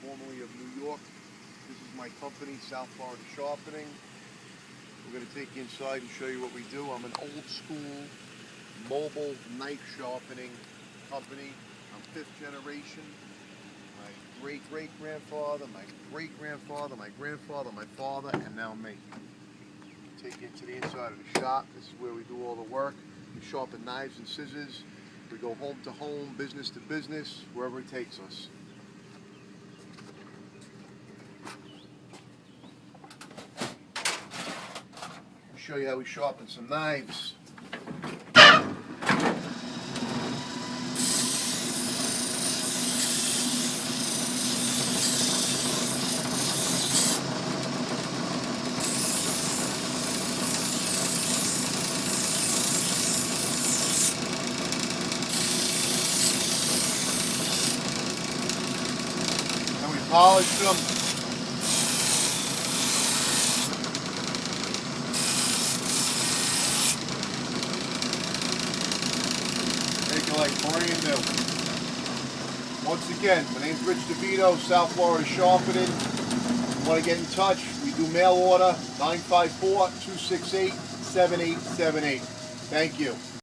formerly of New York. This is my company, South Florida Sharpening. We're going to take you inside and show you what we do. I'm an old school mobile knife sharpening company. I'm 5th generation. My great-great-grandfather, my great-grandfather, my grandfather, my father, and now me. Take you into the inside of the shop. This is where we do all the work. We sharpen knives and scissors. We go home to home, business to business, wherever it takes us. I'll show you how we sharpen some knives. Polish them. Make it like brand new. Once again, my name's Rich DeVito, South Florida Sharpening. If you want to get in touch, we do mail order 954-268-7878. Thank you.